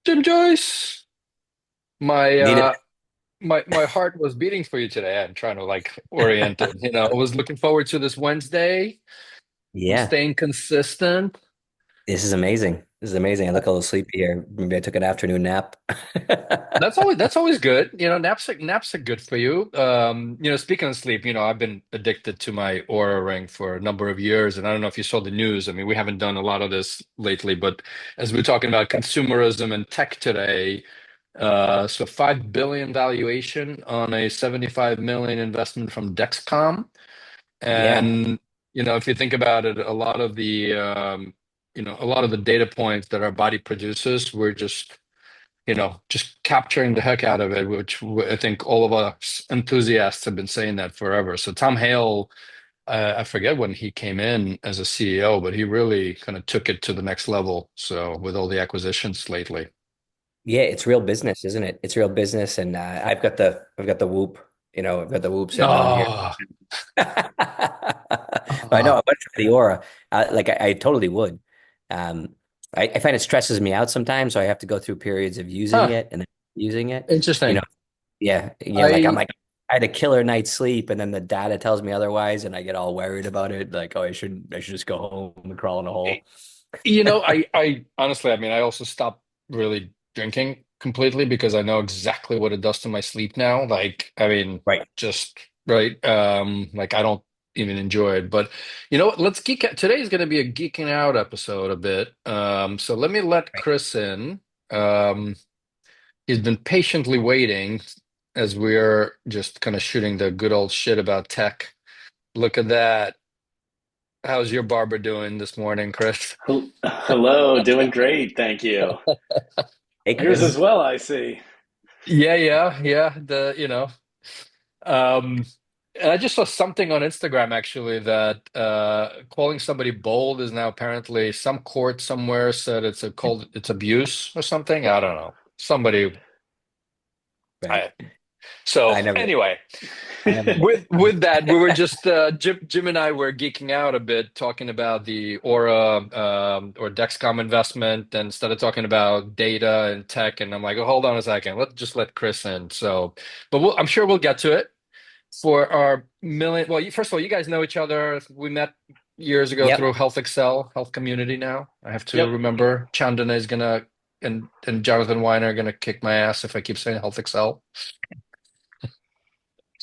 Jim Joyce, my Needed. my heart was beating for you today. I'm trying to like orient it. I was looking forward to this Wednesday. I'm Yeah, staying consistent. this is amazing. This is amazing. I look a little sleepy here. Maybe I took an afternoon nap. That's always good. Naps are good for you. Speaking of sleep, I've been addicted to my Aura ring for a number of years, and I don't know if you saw the news. I mean, we haven't done a lot of this lately, but as we're talking about consumerism and tech today. So 5 billion valuation on a 75 million investment from Dexcom. Yeah, And, if you think about it, a lot of the data points that our body produces, we're just capturing the heck out of it, which I think all of us enthusiasts have been saying that forever. So Tom Hale, I forget when he came in as a CEO, but he really kind of took it to the next level. So with all the acquisitions lately. yeah. It's real business, isn't it? It's real business, and I've got the Whoop. I've got the Whoop sitting on here. Oh, I know I oh. went for the Aura. I totally would. Um, I find it stresses me out sometimes, so I have to go through periods of using Huh. it and then using it. You know, Interesting. yeah, yeah. Like I'm I, like I had a killer night's sleep, and then the data tells me otherwise, and I get all worried about it. Like, oh, I should just go home and crawl in a hole. I honestly, I mean, I also stopped really drinking completely because I know exactly what it does to my sleep now. Like, I mean, Right. just right. Like I don't even enjoy it. But you know what? Let's geek out. Today's going to be a geeking out episode a bit. So let me let Right. Chris in. Um, he's been patiently waiting as we're just kind of shooting the good old shit about tech. Look at that. How's your barber doing this morning, Chris? Hello, doing great, thank you. Hey, Yours Chris. as well, I see. Yeah, yeah, yeah. Um, and I just saw something on Instagram actually that calling somebody bold is now apparently some court somewhere said it's abuse or something. I don't know. Somebody. Right. I, so I never. anyway, I never. with that, we were just Jim and I were geeking out a bit talking about the Aura or Dexcom investment and started talking about data and tech. And I'm like, oh, hold on a second, let's just let Chris in. So, but I'm sure we'll get to it for our million. Well, first of all, you guys know each other. We met years ago Yep. through Health Excel, Health Community. Now I have to Yep, remember Chandana is gonna and Jonathan Weiner are gonna kick my ass if I keep saying Health Excel.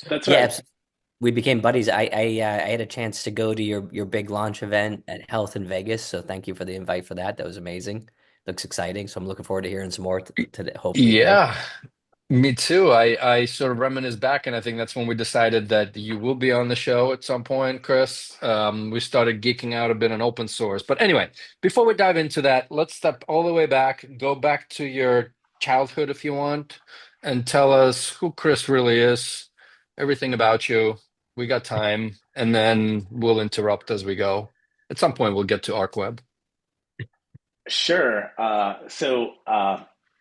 that's Yeah. right. We became buddies. I had a chance to go to your big launch event at Health in Vegas, so thank you for the invite for that. That was amazing. Looks exciting, so I'm looking forward to hearing some more today, hopefully today. Yeah, me too. I sort of reminisce back, and I think that's when we decided that you will be on the show at some point, Chris. We started geeking out a bit on open source. But anyway, before we dive into that, let's step all the way back, go back to your childhood if you want, and tell us who Chris really is, everything about you. We got time, and then we'll interrupt as we go. At some point, we'll get to Arcweb. Sure.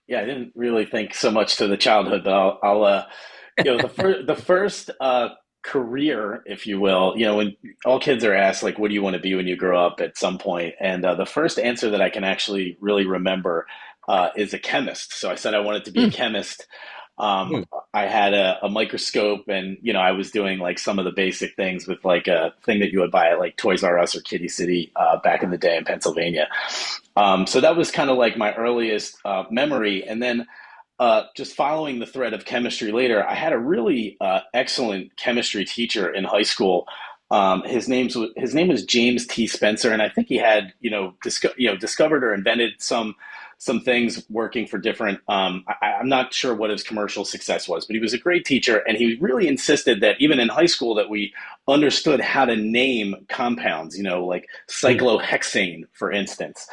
Yeah, I didn't really think so much to the childhood, but the first career, if you will, when all kids are asked, like, what do you want to be when you grow up at some point? And the first answer that I can actually really remember is a chemist. So I said I wanted to be a Hmm, chemist. Hmm. I had a microscope, and I was doing like some of the basic things with like a thing that you would buy at like Toys R Us or Kitty City back in the day in Pennsylvania. So that was kind of like my earliest memory. And then just following the thread of chemistry later, I had a really excellent chemistry teacher in high school. His name was James T. Spencer, and I think he had discovered or invented some things working for different. I'm not sure what his commercial success was, but he was a great teacher, and he really insisted that even in high school that we understood how to name compounds. Like Hmm. cyclohexane, for instance.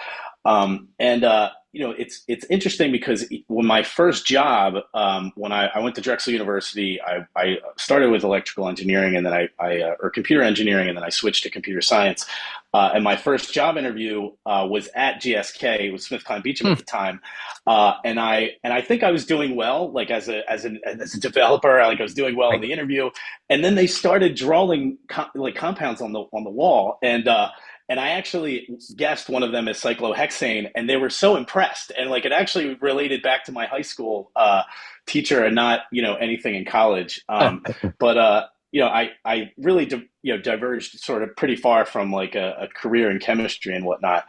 It's interesting because when my first job, when I went to Drexel University, I started with electrical engineering, and then or computer engineering, and then I switched to computer science. And my first job interview was at GSK. It was SmithKline Beecham hmm. at the time, and I think I was doing well, like as a developer, like I was doing well in Right. the interview. And then they started drawing like compounds on the wall, and and I actually guessed one of them as cyclohexane, and they were so impressed. And like it actually related back to my high school teacher, and not anything in college. But I really diverged sort of pretty far from like a career in chemistry and whatnot.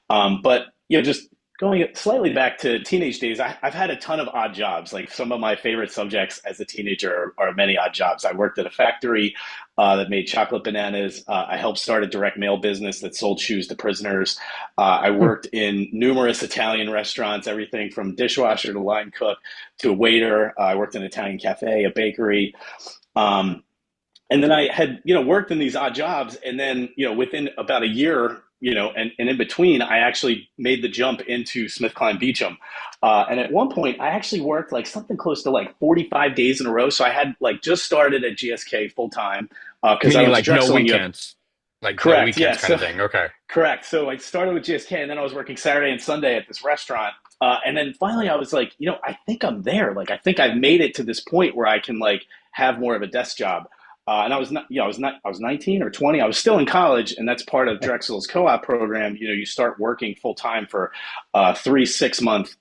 But just going slightly back to teenage days, I've had a ton of odd jobs. Like some of my favorite subjects as a teenager are many odd jobs. I worked at a factory that made chocolate bananas. I helped start a direct mail business that sold shoes to prisoners. I worked in numerous Italian restaurants, everything from dishwasher to line cook to a waiter. I worked in an Italian cafe, a bakery. And then I had, worked in these odd jobs. And then, within about a year, and in between, I actually made the jump into SmithKline Beecham. And at one point, I actually worked like something close to like 45 days in a row. So I had like just started at GSK full time because I was like no Drexel. weekends, like no Correct. weekends Yeah. kind So of thing. Okay. correct. So I started with GSK, and then I was working Saturday and Sunday at this restaurant. And then finally, I was like, I think I'm there. Like I think I've made it to this point where I can like have more of a desk job. And I was not, I was 19 or 20. I was still in college, and that's part of Drexel's co-op program. You start working full time for 3 6-month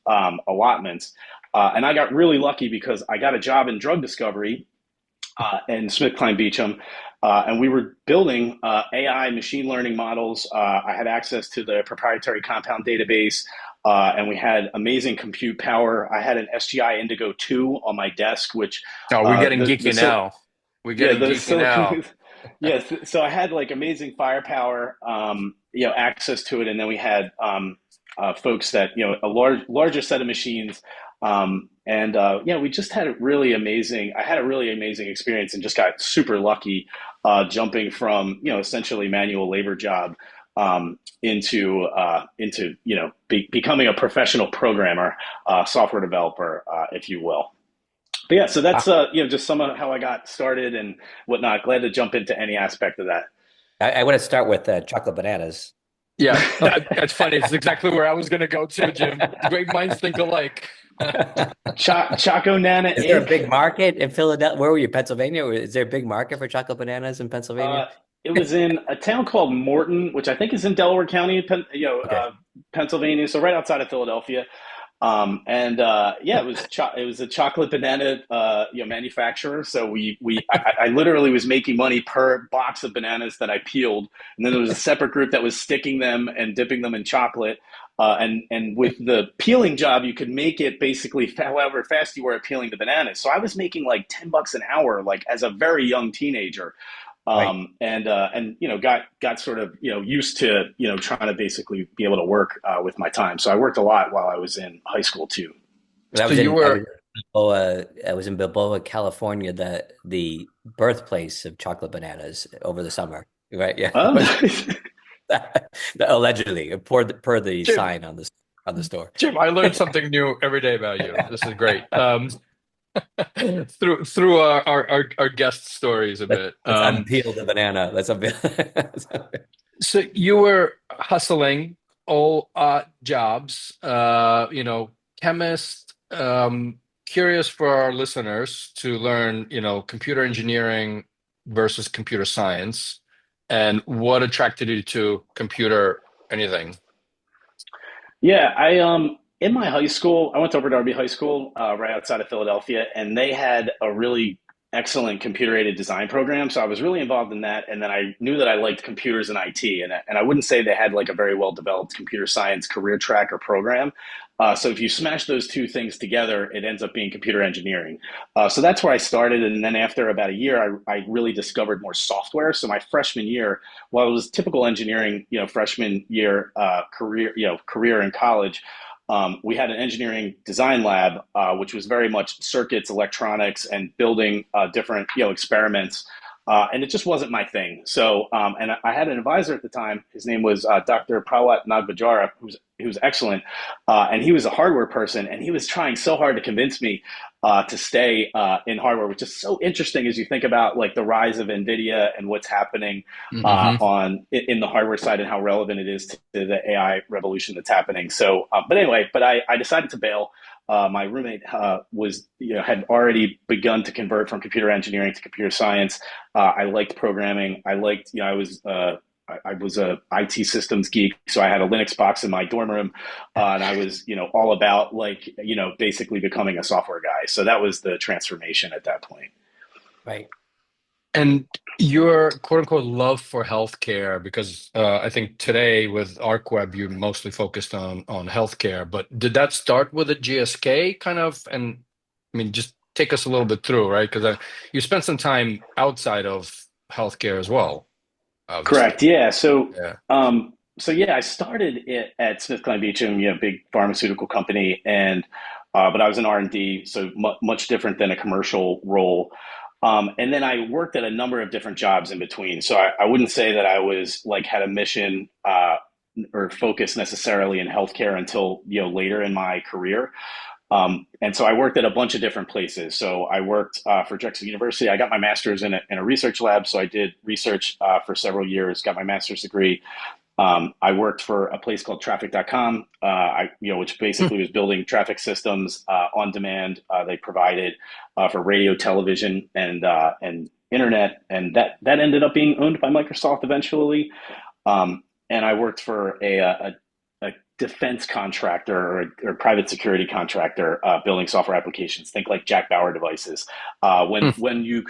allotments. And I got really lucky because I got a job in drug discovery in SmithKline Beecham. And we were building AI machine learning models. I had access to the proprietary compound database, and we had amazing compute power. I had an SGI Indigo 2 on my desk, which Oh, we're getting geeky the now. We're getting geeky now. Yes, so I had like amazing firepower, access to it, and then we had folks that a larger set of machines, we just had a really amazing. I had a really amazing experience, and just got super lucky, jumping from essentially manual labor job into becoming a professional programmer, software developer, if you will. But yeah, so that's just some of how I got started and whatnot. Glad to jump into any aspect of that. I want to start with chocolate bananas. Yeah, that's funny. It's exactly where I was going to go to, Jim. Great minds think alike. Choco Nana. Is there a big market in Philadelphia? Where were you, Pennsylvania? Is there a big market for chocolate bananas in Pennsylvania? It was in a town called Morton, which I think is in Delaware County, Okay. Pennsylvania, so right outside of Philadelphia. It was a chocolate banana manufacturer. So I literally was making money per box of bananas that I peeled, and then there was a separate group that was sticking them and dipping them in chocolate. And with the peeling job, you could make it basically however fast you were at peeling the bananas. So I was making like $10 an hour, like as a very young teenager. Right. Got sort of used to trying to basically be able to work with my time. So I worked a lot while I was in high school too. I was in Balboa, California, the birthplace of chocolate bananas over the summer. Right? Yeah. Allegedly, per the Jim, sign on the store. Jim, I learned something new every day about you. This is great. Through our guest stories a bit. Let's unpeel the banana. Let's unpeel. So you were hustling all jobs, chemist. Curious for our listeners to learn, computer engineering versus computer science, and what attracted you to computer anything? Yeah, in my high school, I went to Upper Darby High School, right outside of Philadelphia, and they had a really excellent computer-aided design program. So I was really involved in that, and then I knew that I liked computers and IT, and I wouldn't say they had like a very well-developed computer science career track or program. So if you smash those two things together, it ends up being computer engineering. So that's where I started, and then after about a year, I really discovered more software. So my freshman year, while it was typical engineering, freshman year career in college. We had an engineering design lab, which was very much circuits, electronics, and building different experiments. And it just wasn't my thing. So, and I had an advisor at the time. His name was Dr. Prawat Nagbajara, who was excellent. And he was a hardware person, and he was trying so hard to convince me to stay in hardware, which is so interesting as you think about like the rise of NVIDIA and what's happening in the hardware side and how relevant it is to the AI revolution that's happening. So, but I decided to bail. My roommate had already begun to convert from computer engineering to computer science. I liked programming. I liked, I was I was a IT systems geek, so I had a Linux box in my dorm room, and I was, all about like, basically becoming a software guy. So that was the transformation at that point. Right. And your quote unquote love for healthcare, because I think today with Arcweb, you're mostly focused on healthcare, but did that start with a GSK kind of? And I mean, just take us a little bit through, right? Because you spent some time outside of healthcare as well, obviously. Correct. Yeah. So, Yeah. yeah, I started it at SmithKline Beecham, big pharmaceutical company, and but I was in R&D, so much different than a commercial role. And then I worked at a number of different jobs in between. So I wouldn't say that I was like had a mission or focus necessarily in healthcare until later in my career. And so I worked at a bunch of different places. So I worked for Drexel University. I got my master's in a research lab. So I did research for several years, got my master's degree. I worked for a place called Traffic.com, which basically was building traffic systems on demand. They provided for radio, television, and internet, and that ended up being owned by Microsoft eventually. And I worked for a defense contractor or private security contractor building software applications. Think like Jack Bauer devices. When you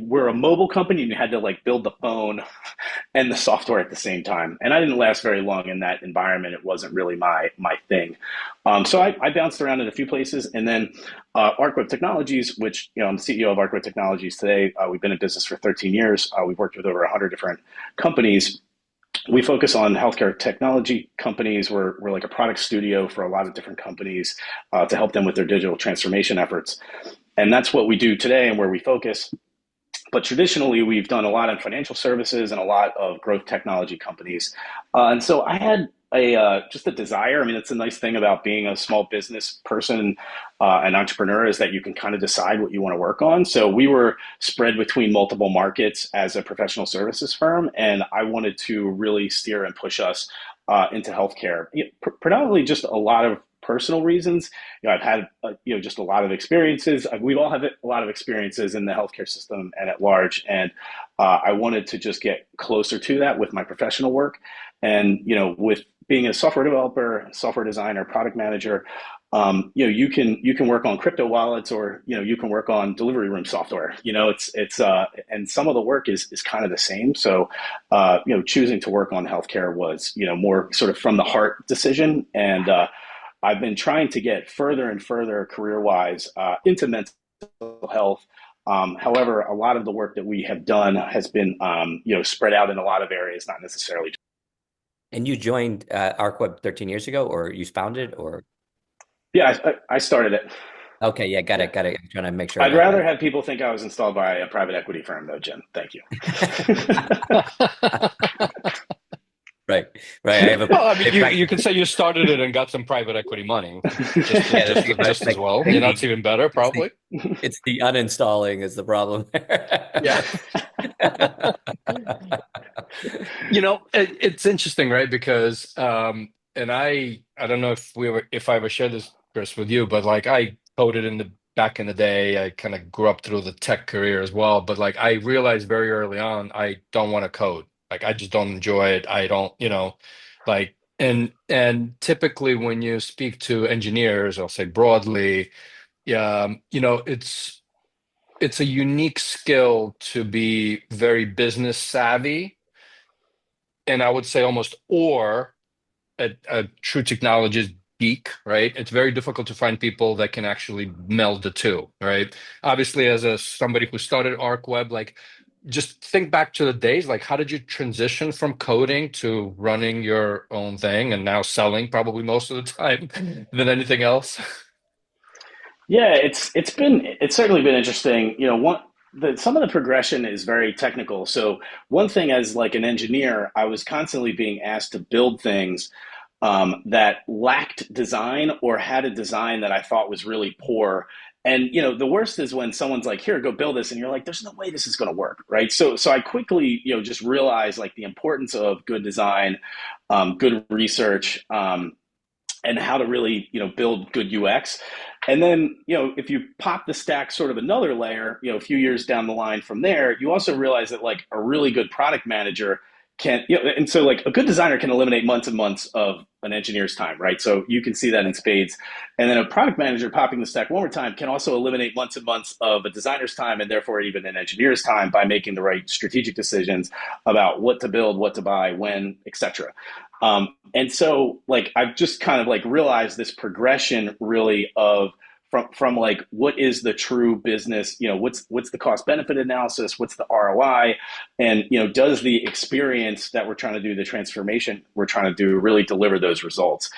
were a mobile company and you had to like build the phone and the software at the same time. And I didn't last very long in that environment. It wasn't really my thing. So I bounced around in a few places, and then Arcweb Technologies, which I'm the CEO of Arcweb Technologies today. We've been in business for 13 years. We've worked with over 100 different companies. We focus on healthcare technology companies. We're like a product studio for a lot of different companies to help them with their digital transformation efforts. And that's what we do today and where we focus. But traditionally, we've done a lot in financial services and a lot of growth technology companies. And so I had just a desire. I mean, it's a nice thing about being a small business person, an entrepreneur, is that you can kind of decide what you want to work on. So we were spread between multiple markets as a professional services firm, and I wanted to really steer and push us into healthcare. Predominantly just a lot of personal reasons. I've had just a lot of experiences. We all have a lot of experiences in the healthcare system and at large, and I wanted to just get closer to that with my professional work. And with being a software developer, software designer, product manager, you can work on crypto wallets, or you can work on delivery room software. And some of the work is kind of the same. So choosing to work on healthcare was more sort of from the heart decision. And I've been trying to get further and further career-wise into mental health. However, a lot of the work that we have done has been spread out in a lot of areas, not necessarily. And you joined Arcweb 13 years ago, or you founded, or? Yeah, I started it. Okay, yeah, got it. I'm trying to make sure. I'd rather have people think I was installed by a private equity firm, though, Jim. Thank you. Right. I have a. Well, I mean, you can say you started it and got some private equity money, just as well. It's even better, probably. It's the uninstalling is the problem. Yeah. It's interesting, right? Because and I don't know if I ever shared this, Chris, with you, but like I coded back in the day. I kind of grew up through the tech career as well, but like I realized very early on I don't want to code. Like I just don't enjoy it. I don't, like and typically when you speak to engineers, I'll say broadly, it's a unique skill to be very business savvy, and I would say almost or a true technologist geek, right? It's very difficult to find people that can actually meld the two, right? Obviously, as somebody who started Arcweb, like just think back to the days, like how did you transition from coding to running your own thing and now selling probably most of the time than anything else? Yeah, it's certainly been interesting. Some of the progression is very technical. So one thing, as like an engineer, I was constantly being asked to build things that lacked design or had a design that I thought was really poor. And the worst is when someone's like, "Here, go build this," and you're like, "There's no way this is going to work," right? So I quickly just realized like the importance of good design, good research, and how to really build good UX. And then if you pop the stack sort of another layer, a few years down the line from there, you also realize that like a really good product manager can, you know, and so like a good designer can eliminate months and months of an engineer's time, right? So you can see that in spades. And then a product manager popping the stack one more time can also eliminate months and months of a designer's time and therefore even an engineer's time by making the right strategic decisions about what to build, what to buy, when, etc. And so like I've just kind of like realized this progression really of from like what is the true business, you know, what's the cost benefit analysis, what's the ROI, and you know, does the experience that we're trying to do, the transformation we're trying to do, really deliver those results.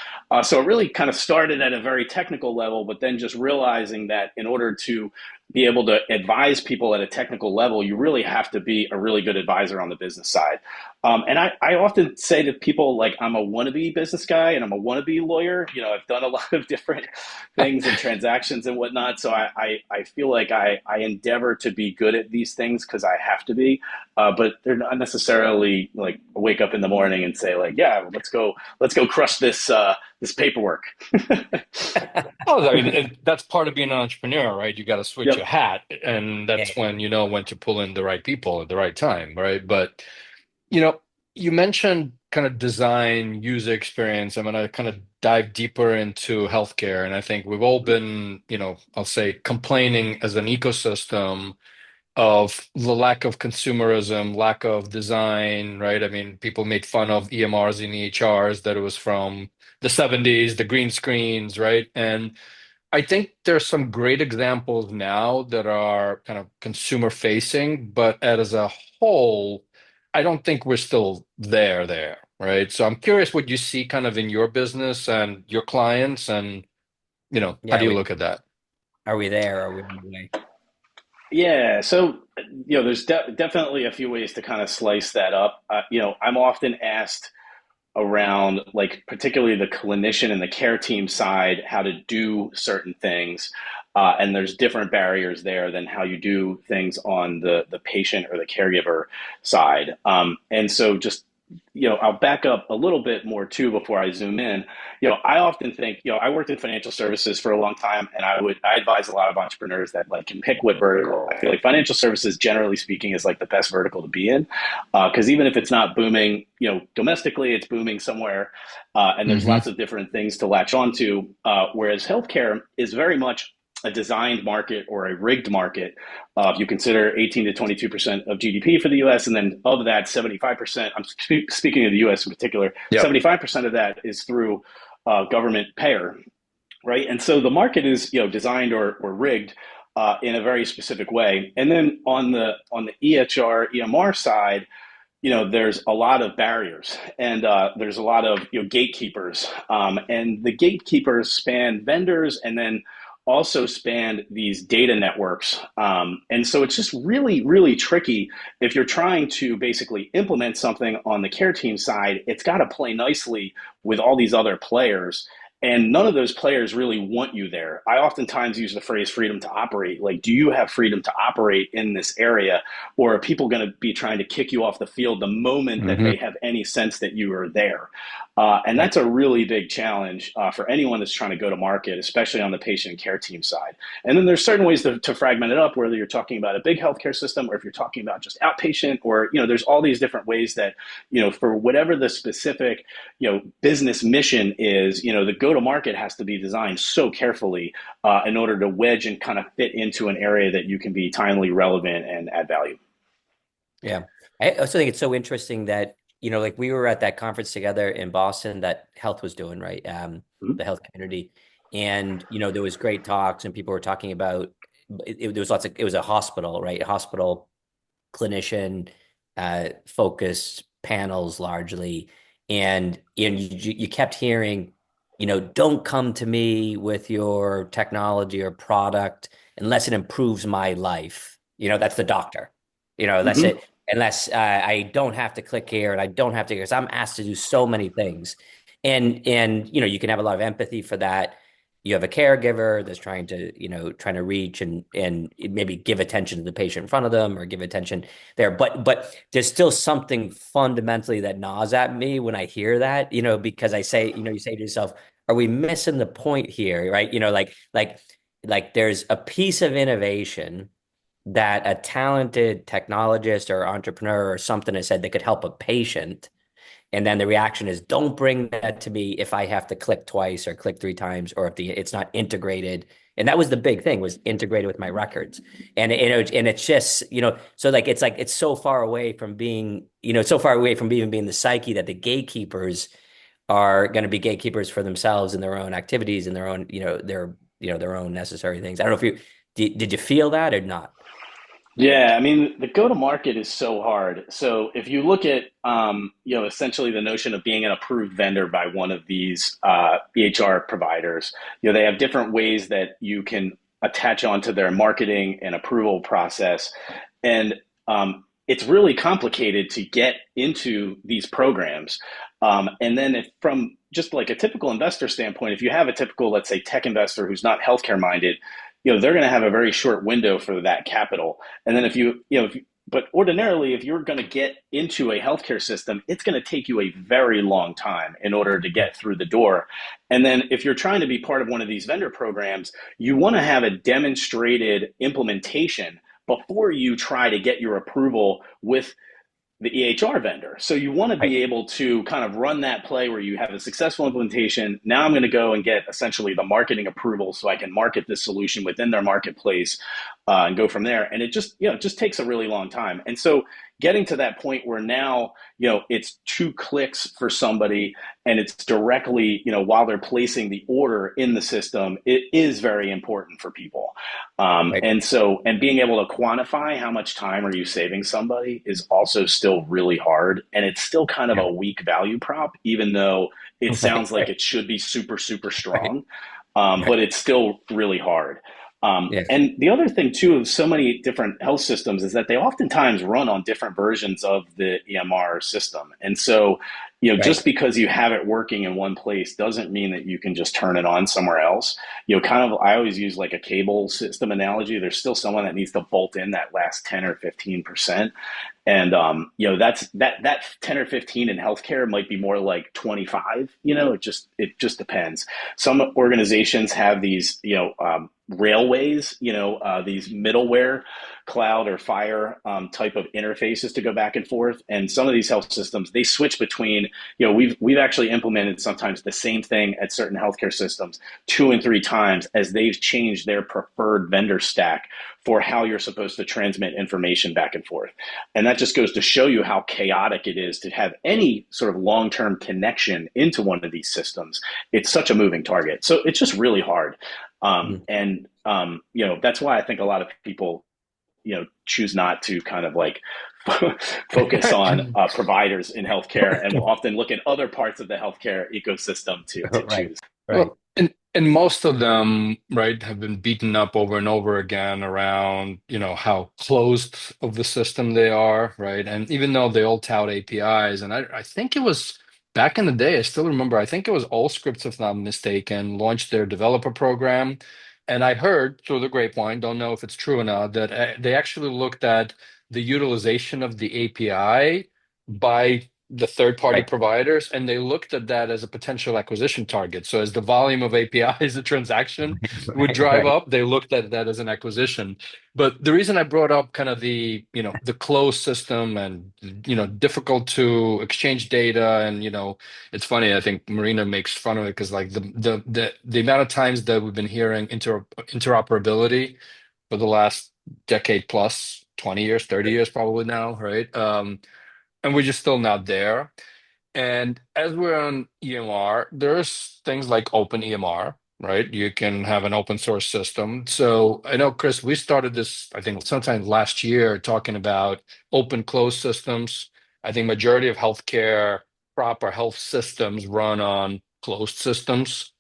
So it really kind of started at a very technical level, but then just realizing that in order to be able to advise people at a technical level, you really have to be a really good advisor on the business side. And I often say to people, like, I'm a wannabe business guy and I'm a wannabe lawyer. You know, I've done a lot of different things and transactions and whatnot. So I feel like I endeavor to be good at these things because I have to be. But they're not necessarily like wake up in the morning and say like, yeah, let's go crush this this paperwork. Oh, I mean, that's part of being an entrepreneur, right? You got to switch Yep. your hat, and Yeah, that's when you know when to pull in the right people at the right time, right? But you know, you mentioned kind of design, user experience. I'm going to kind of dive deeper into healthcare, and I think we've all been, you know, I'll say complaining as an ecosystem of the lack of consumerism, lack of design, right? I mean, people made fun of EMRs and EHRs that it was from the 70s, the green screens, right? And I think there's some great examples now that are kind of consumer facing, but as a whole, I don't think we're still there, right? So I'm curious what you see kind of in your business and your clients and, you know, how yeah. do you look at that? Are we there? Are we on the way? Yeah, so you know, there's definitely a few ways to kind of slice that up. You know, I'm often asked around like particularly the clinician and the care team side how to do certain things, and there's different barriers there than how you do things on the patient or the caregiver side. And so just you know, I'll back up a little bit more too before I zoom in. You know, I often think, you know, I worked in financial services for a long time, and I advise a lot of entrepreneurs that like can pick what vertical. I feel like financial services, generally speaking, is like the best vertical to be in, because even if it's not booming, you know, domestically, it's booming somewhere, and there's Hmm. lots of different things to latch onto. Whereas healthcare is very much a designed market or a rigged market. If you consider 18 to 22% of GDP for the US, and then of that, 75%, I'm speaking of the US in particular, Yep. 75% of that is through government payer, right? And so the market is, you know, designed or rigged in a very specific way. And then on the EHR, EMR side, you know, there's a lot of barriers and there's a lot of, you know, gatekeepers. And the gatekeepers span vendors and then also span these data networks. And so it's just really, really tricky if you're trying to basically implement something on the care team side. It's got to play nicely with all these other players. And none of those players really want you there. I oftentimes use the phrase freedom to operate. Like, do you have freedom to operate in this area? Or are people going to be trying to kick you off the field the moment that they Hmm. have any sense that you are there? And Right. that's a really big challenge for anyone that's trying to go to market, especially on the patient and care team side. And then there's certain ways to fragment it up, whether you're talking about a big healthcare system or if you're talking about just outpatient, or, you know, there's all these different ways that, you know, for whatever the specific, you know, business mission is, you know, the go to market has to be designed so carefully in order to wedge and kind of fit into an area that you can be timely, relevant, and add value. Yeah. I also think it's so interesting that, you know, like we were at that conference together in Boston that health was doing, right? Mhm. The health community. And, you know, there was great talks and people were talking about there was lots of, it was a hospital, right? Hospital clinician focused panels largely. And you kept hearing, you know, don't come to me with your technology or product unless it improves my life. You know, that's the doctor. You know, that's Mhm. it. Unless I don't have to click here and I don't have to, because I'm asked to do so many things. And you know, you can have a lot of empathy for that. You have a caregiver that's trying to, you know, trying to reach and maybe give attention to the patient in front of them or give attention there. But there's still something fundamentally that gnaws at me when I hear that, you know, because I say, you know, you say to yourself, are we missing the point here? Right. You know, like there's a piece of innovation that a talented technologist or entrepreneur or something has said they could help a patient. And then the reaction is, don't bring that to me if I have to click twice or click 3 times, or if it's not integrated. And that was the big thing, was integrated with my records. And it's just, so it's so far away from being, so far away from even being the psyche that the gatekeepers are going to be gatekeepers for themselves and their own activities and their own, their own necessary things. I don't know if did you feel that or not? Yeah, I mean, the go-to-market is so hard. So if you look at, essentially the notion of being an approved vendor by one of these EHR providers, they have different ways that you can attach onto their marketing and approval process. And it's really complicated to get into these programs. And then from just like a typical investor standpoint, if you have a typical, let's say, tech investor who's not healthcare minded, they're going to have a very short window for that capital. And then but ordinarily, if you're going to get into a healthcare system, it's going to take you a very long time in order to get through the door. And then if you're trying to be part of one of these vendor programs, you want to have a demonstrated implementation before you try to get your approval with the EHR vendor. So you want to be able to kind of run that play where you have a successful implementation. Now I'm going to go and get essentially the marketing approval so I can market this solution within their marketplace and go from there. And it just takes a really long time. And so getting to that point where now, it's 2 clicks for somebody and it's directly, while they're placing the order in the system, it is very important for people. And being able to quantify how much time are you saving somebody is also still really hard. And it's still kind of a weak value prop, even though it sounds like it should be super, super strong. But it's still really hard. And the other thing too of so many different health systems is that they oftentimes run on different versions of the EMR system. And so, just because you have it working in one place doesn't mean that you can just turn it on somewhere else. I always use like a cable system analogy. There's still someone that needs to bolt in that last 10 or 15%. And, that's that 10 or 15 in healthcare might be more like 25, it just depends. Some organizations have these, railways, these middleware, cloud or fire type of interfaces to go back and forth. And some of these health systems, they switch between, we've actually implemented sometimes the same thing at certain healthcare systems 2 and 3 times as they've changed their preferred vendor stack for how you're supposed to transmit information back and forth. And that just goes to show you how chaotic it is to have any sort of long-term connection into one of these systems. It's such a moving target. So it's just really hard. That's why I think a lot of people, choose not to kind of like focus on providers in healthcare and will often look at other parts of the healthcare ecosystem to choose. Well, and most of them, right, have been beaten up over and over again around, how closed of the system they are, right? And even though they all tout APIs, and I think it was back in the day, I still remember, I think it was Allscripts, if not mistaken, launched their developer program. And I heard through the grapevine, don't know if it's true or not, that they actually looked at the utilization of the API by the third-party providers, and they looked at that as a potential acquisition target. So as the volume of APIs, the transaction would drive up, they looked at that as an acquisition. But the reason I brought up kind of the closed system and, difficult to exchange data, and, it's funny, I think Marina makes fun of it because like the amount of times that we've been hearing interoperability for the last decade plus, 20 years, 30 years probably now, right? And we're just still not there. And as we're on EMR, there's things like open EMR, right? You can have an open source system. So I know, Chris, we started this, I think, sometime last year talking about open closed systems. I think majority of healthcare, proper health systems run on closed systems.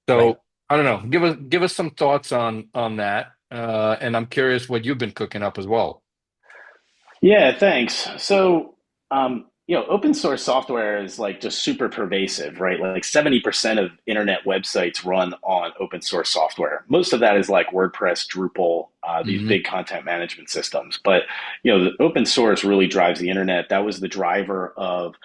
So I don't know, give us some thoughts on that. And I'm curious what you've been cooking up as well. Yeah, thanks. So, open source software is like just super pervasive, right? Like 70% of internet websites run on open source software. Most of that is like WordPress, Drupal, these big content management systems. But, the open source really drives the internet. That was the driver of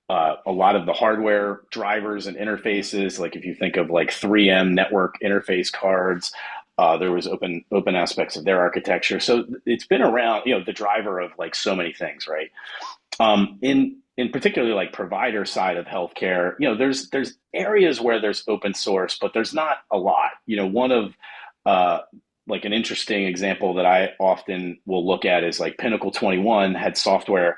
a lot of the hardware drivers and interfaces. Like if you think of like 3M network interface cards, There was open aspects of their architecture. So it's been around, the driver of like so many things, right? In particularly like provider side of healthcare, there's areas where there's open source, but there's not a lot. One of like an interesting example that I often will look at is like Pinnacle 21 had software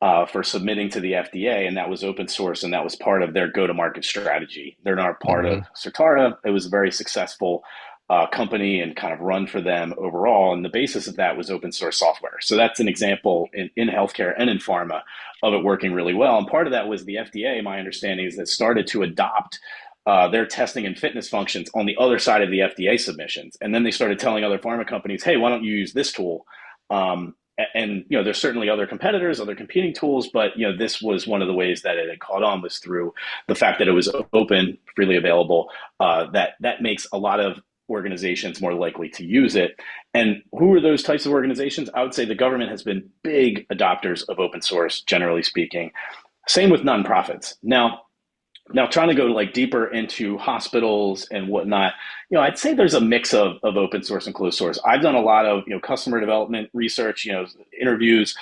for submitting to the FDA, and that was open source, and that was part of their go-to-market strategy. They're not part of Certara. It was a very successful company and kind of run for them overall, and the basis of that was open source software. So that's an example in healthcare and in pharma of it working really well. And part of that was the FDA, my understanding is that started to adopt their testing and fitness functions on the other side of the FDA submissions. And then they started telling other pharma companies, hey, why don't you use this tool? And there's certainly other competitors, other competing tools, but this was one of the ways that it had caught on was through the fact that it was open, freely available. That makes a lot of organizations more likely to use it. And who are those types of organizations? I would say the government has been big adopters of open source, generally speaking. Same with nonprofits. Now trying to go like deeper into hospitals and whatnot, I'd say there's a mix of open source and closed source. I've done a lot of, customer development research, interviews,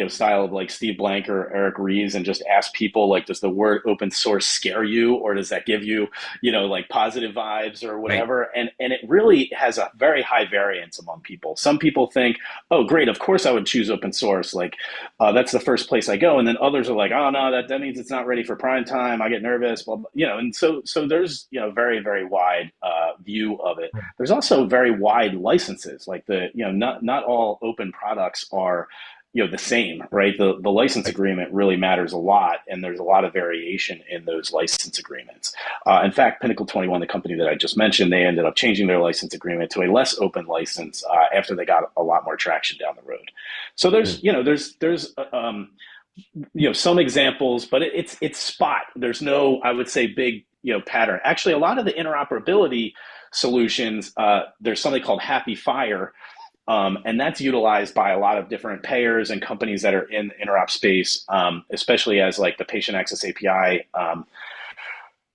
style of like Steve Blank or Eric Ries, and just ask people like, does the word open source scare you, or does that give you, like positive vibes or whatever? Right. And it really has a very high variance among people. Some people think, oh, great, of course I would choose open source. Like that's the first place I go. And then others are like, oh no, that means it's not ready for prime time. I get nervous, blah, blah. And so there's, very, very wide view of it. There's also very wide licenses, like not all open products are the same, right? The license agreement really matters a lot, and there's a lot of variation in those license agreements. In fact, Pinnacle 21, the company that I just mentioned, they ended up changing their license agreement to a less open license after they got a lot more traction down the road. So there's some examples, but it's spot. There's no, I would say, big pattern. Actually, a lot of the interoperability solutions, there's something called Happy Fire. And that's utilized by a lot of different payers and companies that are in the interop space, especially as like the patient access API.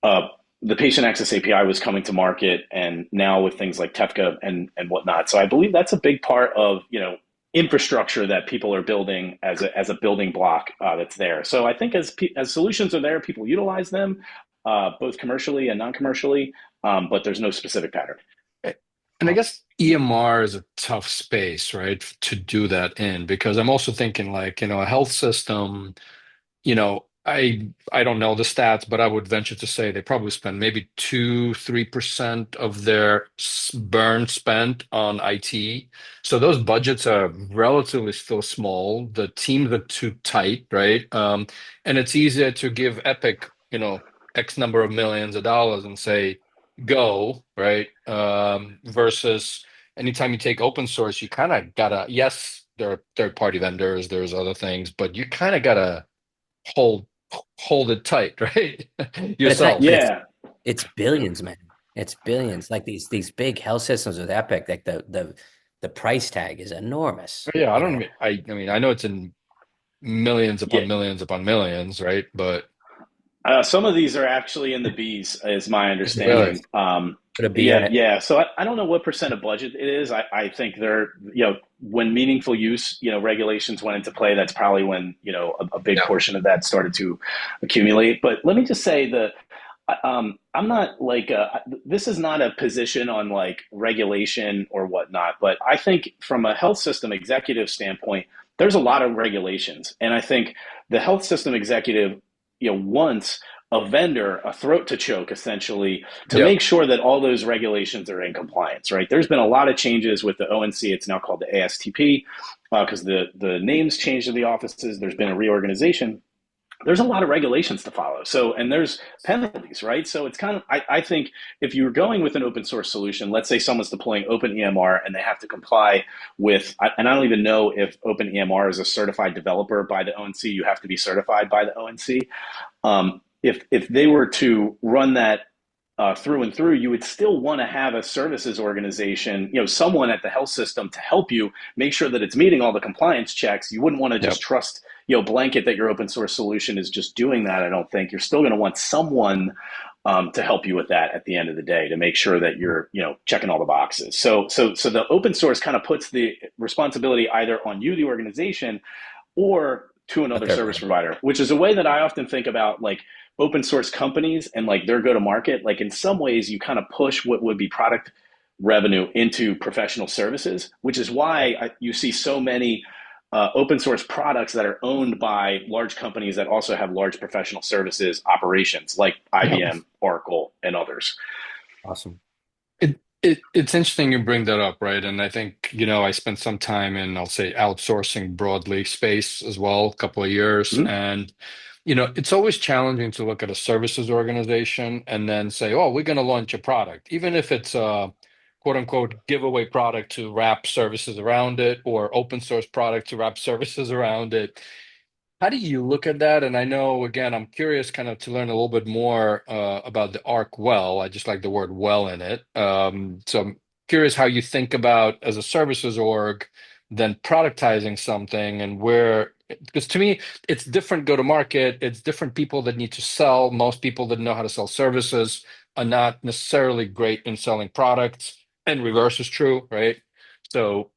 The patient access API was coming to market, and now with things like TEFCA and whatnot. So I believe that's a big part of infrastructure that people are building as a building block that's there. So I think as solutions are there, people utilize them both commercially and non-commercially, but there's no specific pattern. And I guess EMR is a tough space, right, to do that in, because I'm also thinking like, a health system, I don't know the stats, but I would venture to say they probably spend maybe 2-3% of their burn spent on IT. So those budgets are relatively still small. The teams are too tight, right? And it's easier to give Epic, X number of millions of dollars and say, go, right? Versus anytime you take open source, you kind of gotta, yes, there are third-party vendors, there's other things, but you kind of gotta hold it tight, right? Yourself. It's billions, man. It's billions. Like these big health systems with Epic, like the price tag is enormous. Yeah, I mean, I know it's in millions upon millions upon millions, right? But some of these are actually in the Bs, is my understanding. Really? So I don't know what percent of budget it is. I think they're, when meaningful use, regulations went into play, that's probably when, a big portion of that started to accumulate. But let me just say I'm not like, this is not a position on like regulation or whatnot, but I think from a health system executive standpoint, there's a lot of regulations. And I think the health system executive, wants a vendor a throat to choke, essentially, to make sure that all those regulations are in compliance, right? There's been a lot of changes with the ONC. It's now called the ASTP because the names changed to the offices. There's been a reorganization. There's a lot of regulations to follow. So, and there's penalties, right? So it's kind of, I think if you're going with an open source solution, let's say someone's deploying Open EMR and they have to comply with, and I don't even know if Open EMR is a certified developer by the ONC, you have to be certified by the ONC. If they were to run that through and through, you would still want to have a services organization, someone at the health system to help you make sure that it's meeting all the compliance checks. You wouldn't want to just trust, blanket that your open source solution is just doing that. I don't think you're still going to want someone to help you with that at the end of the day, to make sure that you're, checking all the boxes. So the open source kind of puts the responsibility either on you, the organization, or to another service provider, which is a way that I often think about like open source companies and like their go to market. Like in some ways, you kind of push what would be product revenue into professional services, which is why you see so many open source products that are owned by large companies that also have large professional services operations like IBM, Oracle, and others. Awesome. It's interesting you bring that up, right? And I think, I spent some time in, I'll say, outsourcing broadly space as well, a couple of years. Mm-hmm. And, it's always challenging to look at a services organization and then say, oh, we're going to launch a product, even if it's a quote unquote giveaway product to wrap services around it or open source product to wrap services around it. How do you look at that? And I know, again, I'm curious kind of to learn a little bit more about the Arcwell. I just like the word well in it. So I'm curious how you think about as a services org, then productizing something and where, because to me, it's different go to market. It's different people that need to sell. Most people that know how to sell services are not necessarily great in selling products, and reverse is true, right? So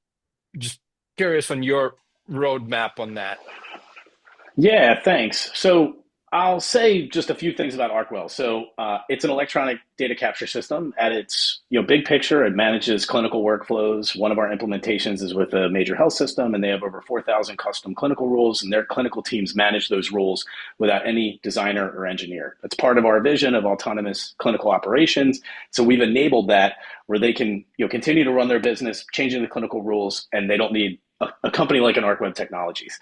just curious on your roadmap on that. Yeah, thanks. So I'll say just a few things about Arcwell. So it's an electronic data capture system. At its big picture, it manages clinical workflows. One of our implementations is with a major health system, and they have over 4,000 custom clinical rules, and their clinical teams manage those rules without any designer or engineer. That's part of our vision of autonomous clinical operations. So we've enabled that where they can continue to run their business, changing the clinical rules, and they don't need a company like an Arcweb Technologies.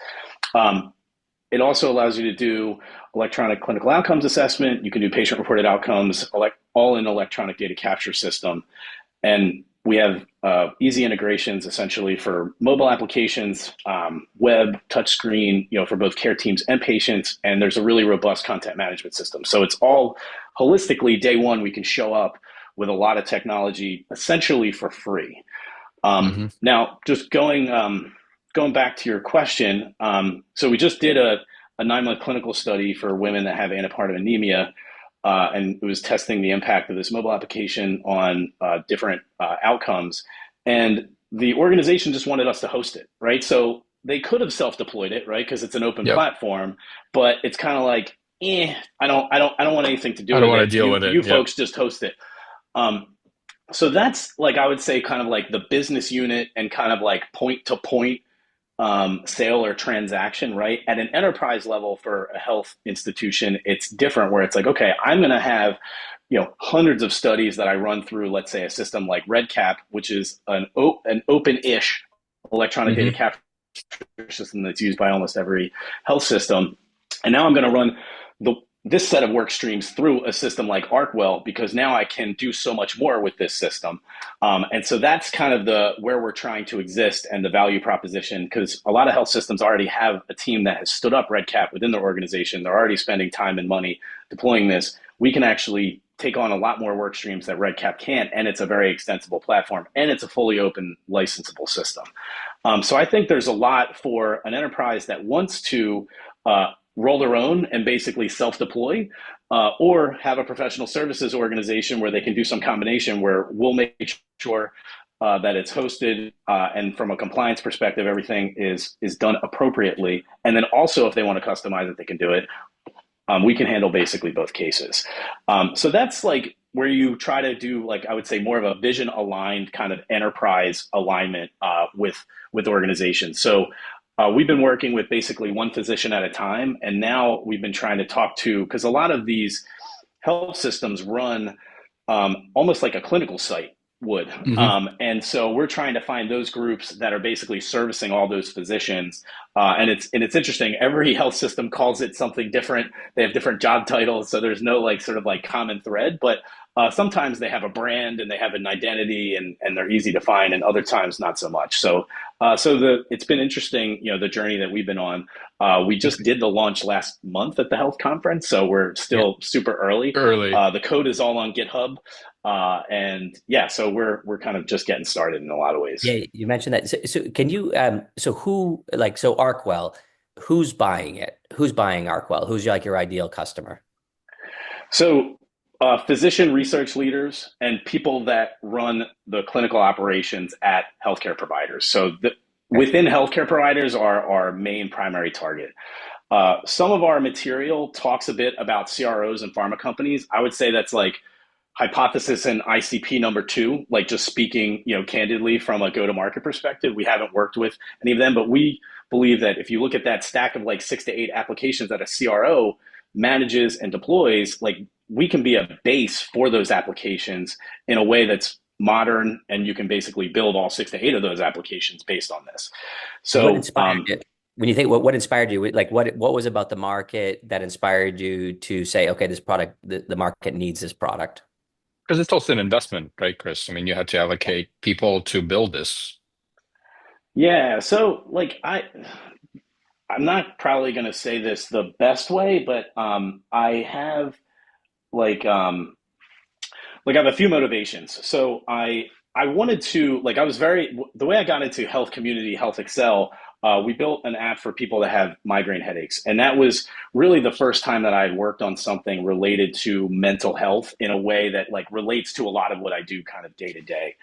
It also allows you to do electronic clinical outcomes assessment. You can do patient-reported outcomes, all in electronic data capture system. And we have easy integrations essentially for mobile applications, web, touchscreen, for both care teams and patients. And there's a really robust content management system. So it's all holistically, day one, we can show up with a lot of technology essentially for free. Now, just going back to your question, so we just did a 9-month clinical study for women that have antepartum anemia, and it was testing the impact of this mobile application on different outcomes. And the organization just wanted us to host it, right? So they could have self-deployed it, right? Because it's an open platform, but it's kind of like, I don't want anything to do with it. I don't want to deal with it. You folks just host it. So that's like, I would say kind of like the business unit and kind of like point to point sale or transaction, right? At an enterprise level for a health institution, it's different where it's like, okay, I'm going to have, hundreds of studies that I run through, let's say a system like REDCap, which is an open-ish electronic data capture system that's used by almost every health system. And now I'm going to run this set of work streams through a system like Arcwell, because now I can do so much more with this system. And so that's kind of where we're trying to exist and the value proposition, because a lot of health systems already have a team that has stood up REDCap within their organization. They're already spending time and money deploying this. We can actually take on a lot more work streams that REDCap can't, and it's a very extensible platform, and it's a fully open licensable system. So I think there's a lot for an enterprise that wants to roll their own and basically self-deploy, or have a professional services organization where they can do some combination where we'll make sure that it's hosted, and from a compliance perspective, everything is done appropriately. And then also, if they want to customize it, they can do it. We can handle basically both cases. So that's like where you try to do, like, I would say more of a vision aligned kind of enterprise alignment with organizations. So we've been working with basically one physician at a time, and now we've been trying to talk to, because a lot of these health systems run almost like a clinical site would. And so we're trying to find those groups that are basically servicing all those physicians. And it's interesting. Every health system calls it something different. They have different job titles. So there's no like sort of like common thread, but sometimes they have a brand and they have an identity and they're easy to find, and other times not so much. So it's been interesting, the journey that we've been on. We just did the launch last month at the health conference, so we're still super early. The code is all on GitHub. And yeah, so we're kind of just getting started in a lot of ways. Yeah, you mentioned that. So can you, so Arcwell, who's buying it? Who's buying Arcwell? Who's like your ideal customer? So Physician research leaders and people that run the clinical operations at healthcare providers. So within healthcare providers are our main primary target. Some of our material talks a bit about CROs and pharma companies. I would say that's like hypothesis and ICP number 2, like just speaking, candidly from a go-to-market perspective. We haven't worked with any of them, but we believe that if you look at that stack of like 6 to 8 applications that a CRO manages and deploys, like we can be a base for those applications in a way that's modern, and you can basically build all 6 to 8 of those applications based on this. So what inspired it? When you think what inspired you, like what was about the market that inspired you to say, okay, this product, the market needs this product? Because it's also an investment, right, Chris? I mean, you had to allocate people to build this. Yeah, so like I'm not probably going to say this the best way, but I have like I have a few motivations. So I wanted to, like, the way I got into Health Community, Health Excel, we built an app for people that have migraine headaches. And that was really the first time that I had worked on something related to mental health in a way that like relates to a lot of what I do kind of day to day.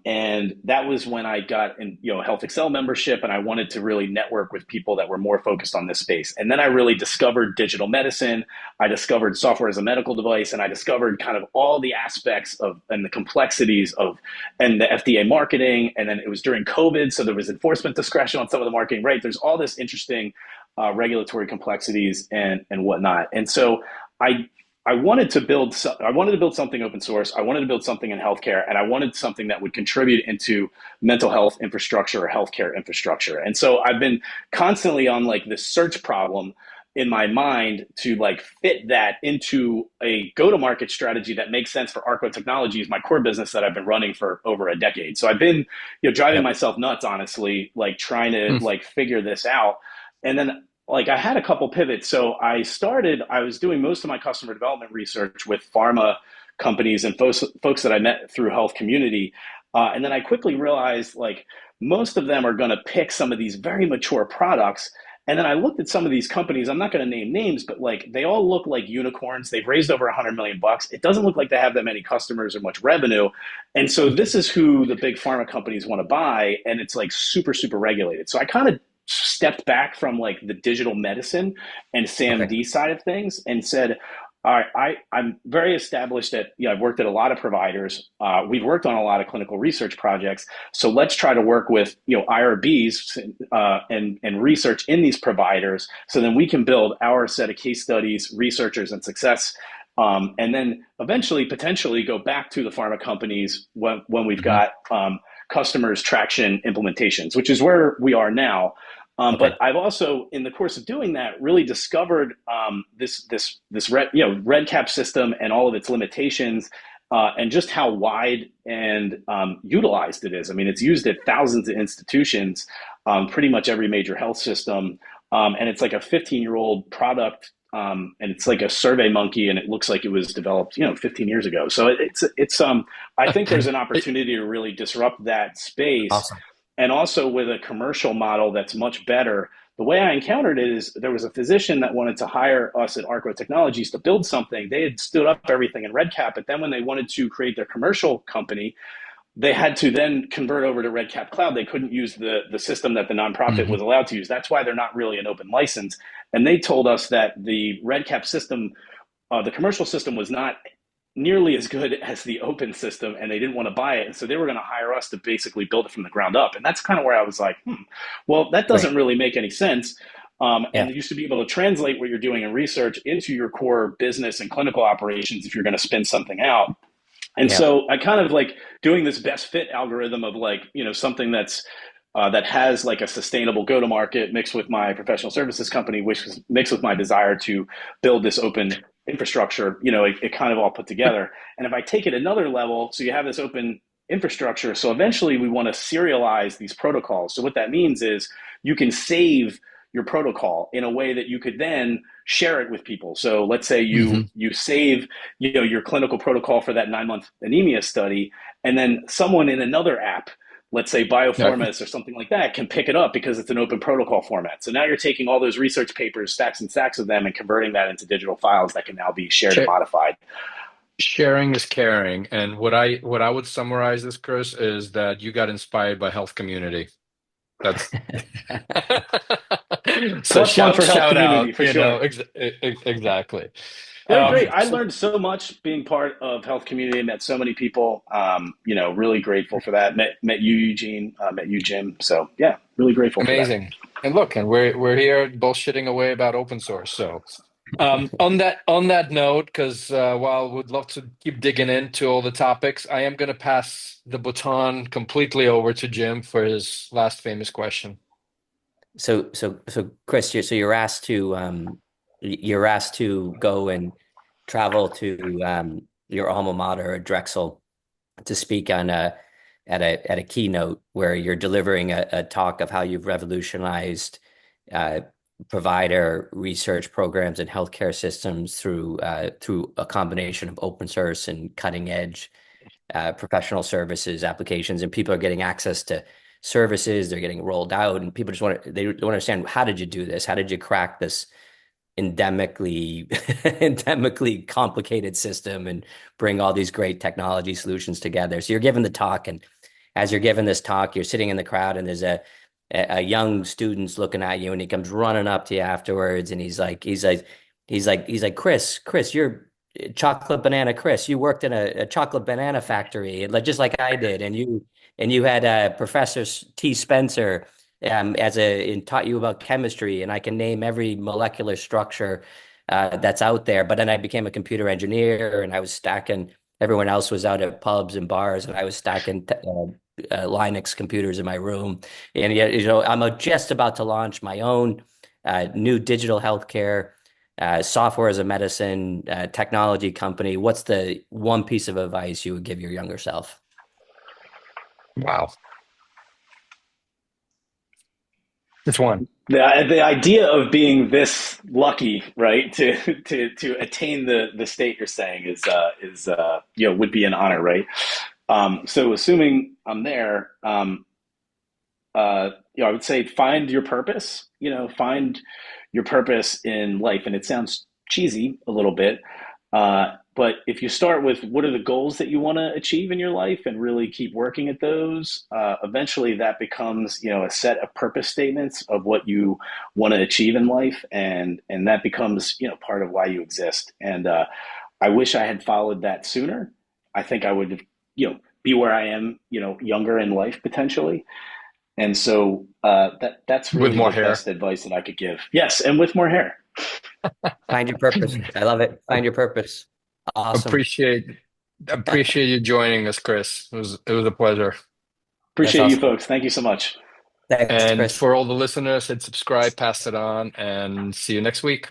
And that was when I got in, Health Excel membership, and I wanted to really network with people that were more focused on this space. And then I really discovered digital medicine. I discovered software as a medical device, and I discovered kind of all the aspects of and the complexities of and the FDA marketing. And then it was during COVID, so there was enforcement discretion on some of the marketing, right? There's all this interesting regulatory complexities and whatnot. And so I wanted to build something open source. I wanted to build something in healthcare, and I wanted something that would contribute into mental health infrastructure or healthcare infrastructure. And so I've been constantly on like this search problem in my mind to like fit that into a go-to-market strategy that makes sense for Arcweb Technologies, my core business that I've been running for over a decade. So I've been, driving myself nuts, honestly, like trying to like figure this out. And then like I had a couple pivots. So I was doing most of my customer development research with pharma companies and folks that I met through Health Community. And then I quickly realized like most of them are going to pick some of these very mature products. And then I looked at some of these companies. I'm not going to name names, but like they all look like unicorns. They've raised over $100 million. It doesn't look like they have that many customers or much revenue. And so this is who the big pharma companies want to buy. And it's like super, super regulated. So I kind of stepped back from like the digital medicine and SAMD side of things and said, all right, I'm very established at, I've worked at a lot of providers. We've worked on a lot of clinical research projects. So let's try to work with, IRBs and research in these providers. So then we can build our set of case studies, researchers, and success. And then eventually, potentially go back to the pharma companies when we've got customers, traction, implementations, which is where we are now. But I've also, in the course of doing that, really discovered this REDCap system and all of its limitations, and just how wide and utilized it is. I mean, it's used at thousands of institutions, pretty much every major health system, and it's like a 15-year-old product, and it's like a survey monkey, and it looks like it was developed, 15 years ago. So it's I think there's an opportunity to really disrupt that space. Awesome. And also with a commercial model that's much better. The way I encountered it is there was a physician that wanted to hire us at Arcweb Technologies to build something. They had stood up everything in REDCap, but then when they wanted to create their commercial company, they had to then convert over to REDCap Cloud. They couldn't use the system that the nonprofit was allowed to use. That's why they're not really an open license. And they told us that the REDCap system, the commercial system, was not nearly as good as the open system, and they didn't want to buy it. And so they were going to hire us to basically build it from the ground up. And that's kind of where I was like, well, that doesn't really make any sense. And you should be able to translate what you're doing in research into your core business and clinical operations if you're going to spin something out. And so I kind of like doing this best fit algorithm of like, something that's that has like a sustainable go-to-market mixed with my professional services company, which is mixed with my desire to build this open infrastructure, it kind of all put together. And if I take it another level, so you have this open infrastructure. So eventually we want to serialize these protocols. So what that means is you can save your protocol in a way that you could then share it with people. So let's say you save, your clinical protocol for that 9-month anemia study, and then someone in another app let's say bioformats or something like that can pick it up because it's an open protocol format. So now you're taking all those research papers, stacks and stacks of them, and converting that into digital files that can now be shared and modified. Sharing is caring. And what I would summarize this, Chris, is that you got inspired by health community. That's so Plus one for health shout community out, for sure. Exactly. They're great. I learned so much being part of health community. Met so many people. Really grateful for that. Met you, Eugene. Met you, Jim. So yeah, really grateful for that. Amazing. And look, and we're here bullshitting away about open source. So on that note, because while we'd love to keep digging into all the topics, I am going to pass the baton completely over to Jim for his last famous question. So Chris, you're asked to go and travel to your alma mater, Drexel, to speak on at a keynote where you're delivering a talk of how you've revolutionized provider research programs and healthcare systems through a combination of open source and cutting edge professional services applications, and people are getting access to services, they're getting rolled out, and people they don't understand, how did you do this? How did you crack this endemically complicated system and bring all these great technology solutions together? So you're giving the talk, and as you're giving this talk, you're sitting in the crowd, and there's a young student's looking at you, and he comes running up to you afterwards, and he's like, Chris, you're chocolate banana Chris. You worked in a chocolate banana factory, just like I did, and you had Professor T. Spencer and taught you about chemistry, and I can name every molecular structure that's out there. But then I became a computer engineer, and I was stacking. Everyone else was out at pubs and bars, and I was stacking Linux computers in my room. And yet, I'm just about to launch my own new digital healthcare software as a medicine technology company. What's the one piece of advice you would give your younger self? Wow. Which one? The idea of being this lucky, right, to attain the state you're saying is would be an honor, right? So assuming I'm there, I would say find your purpose. Find your purpose in life, and it sounds cheesy a little bit, but if you start with what are the goals that you want to achieve in your life and really keep working at those, eventually that becomes, a set of purpose statements of what you want to achieve in life. And that becomes, part of why you exist. And I wish I had followed that sooner. I think I would, be where I am, younger in life potentially. And so that's really the best advice that I could give. Yes. And with more hair. Find your purpose. I love it. Find your purpose. Awesome. Appreciate you joining us, Chris. It was a pleasure. Appreciate you folks. Thank you so much. Thanks, and Chris. For all the listeners, hit subscribe, pass it on, and see you next week.